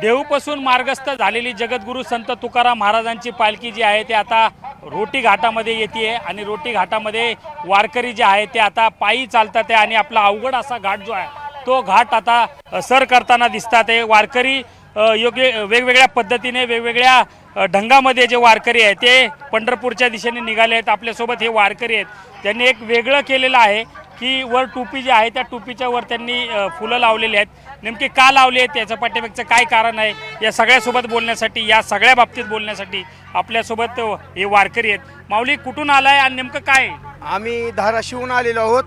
देहूपासून मार्गस्थ झालेली जगद्गुरू संत तुकाराम महाराजांची पालखी जी आहे ते आता रोटी घाटामध्ये येते आणि रोटी घाटामध्ये वारकरी जे आहे ते आता पायी चालतात आहे आणि आपला अवघड असा घाट जो आहे तो घाट आता सर करताना दिसतात आहे। वारकरी योग्य वेगवेगळ्या पद्धतीने वेगवेगळ्या ढंगामध्ये जे वारकरी आहेत ते पंढरपूरच्या दिशेने निघाले आहेत। आपल्यासोबत हे वारकरी आहेत, त्यांनी एक वेगळं केलेलं आहे की वर टोपी जी आहे त्या टोपीच्या वर त्यांनी फुलं लावलेली आहेत। नेमकी का लावली आहेत त्याच्या पाठीमागचं काय कारण आहे या सगळ्यासोबत बोलण्यासाठी, या सगळ्या बाबतीत बोलण्यासाठी आपल्यासोबत हे वारकरी आहेत। माऊली कुठून आलाय आणि नेमकं काय? आम्ही धाराशिवून आलेलो आहोत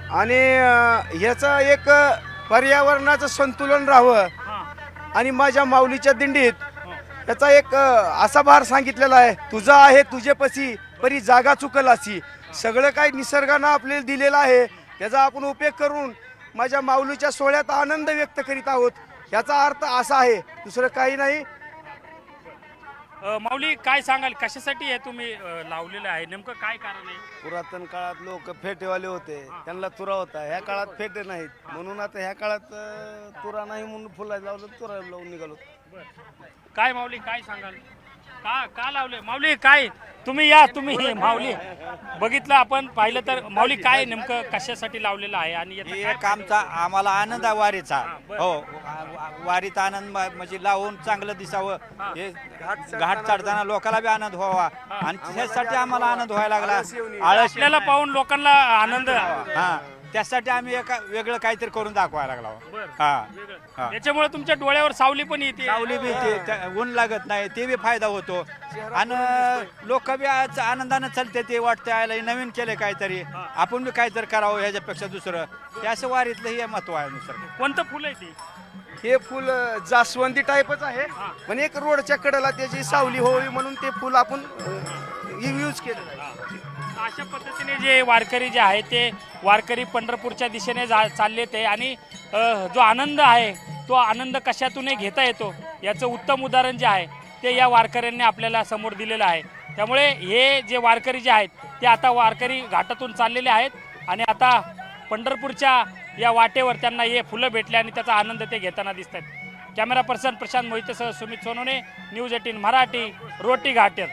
आणि ह्याचं एक पर्यावरणाचं संतुलन राहावं आणि माझ्या माऊलीच्या दिंडीत याचा एक असा भार सांगितलेला आहे, तुझा आहे तुझेपशी परी जागा चुकल अशी। सगळं काही निसर्गानं आपल्याला दिलेलं आहे, त्याचा आपण उपयोग करून माझ्या माऊलीच्या सोहळ्यात आनंद व्यक्त करीत आहोत। याचा अर्थ असा आहे, दुसरं काही नाही। माऊली काय सांगाल, कशासाठी हे तुम्ही लावलेलं आहे, नेमकं काय कारण आहे? पुरातन काळात लोक फेटेवाले होते, त्यांना तुरा होता। ह्या काळात फेटे नाहीत, म्हणून आता ह्या काळात तुरा नाही म्हणून फुला लावलं, तुरा लावून निघालो। काय माऊली काय सांगाल, का का लावले? माऊली काय तुम्ही या, तुम्ही माऊली बघितलं आपण पाहिलं तर माऊली काय नेमकं कशासाठी लावलेलं आहे आणि याचा काय एक आमचा आम्हाला आनंद आहे वारीचा। हो, वारीत आनंद म्हणजे लावून चांगलं दिसावं, हे घाट चढताना लोकांना बी आनंद व्हावा आणि त्यासाठी आम्हाला आनंद व्हायला लागला। आळस आपल्याला पाहून लोकांना आनंद, हा, त्यासाठी आम्ही एक वेगळं काहीतरी करून दाखवायला लागलो। हा, त्याच्यामुळे तुमच्या डोळ्यावर सावली पण येते, सावली बी ऊन लागत नाही, ते बी फायदा होतो आणि लोक बी आज आनंदानं चालते। ते वाटतं आयला नवीन केले काहीतरी, आपण बी काहीतरी करावं ह्याच्यापेक्षा दुसरं, ते असं वारीतलं हे महत्व आहे। दुसरं कोणतं फुल आहे ते? हे फुल जास्वंदी टाईपच आहे, पण एक रोडच्या कडेला त्याची सावली होवी म्हणून ते फुल आपण यूज केलं आहे। अशा पद्धतीने जे वारकरी जे आहे ते वारकरी पंढरपूरच्या दिशेने चालले ते आणि जो आनंद आहे तो आनंद कशातूनही घेता येतो याचं उत्तम उदाहरण जे आहे ते या वारकऱ्यांनी आपल्याला समोर दिलेलं आहे। त्यामुळे हे जे वारकरी जे आहेत ते आता वारकरी घाटातून चाललेले आहेत आणि आता पंढरपूरच्या या वाटेवर त्यांना हे फुलं भेटले आणि त्याचा आनंद ते घेताना दिसतात। कॅमेरा पर्सन प्रशांत मोहितेसह सुमित सोनोने, न्यूज 18 मराठी, रोटी घाटेर।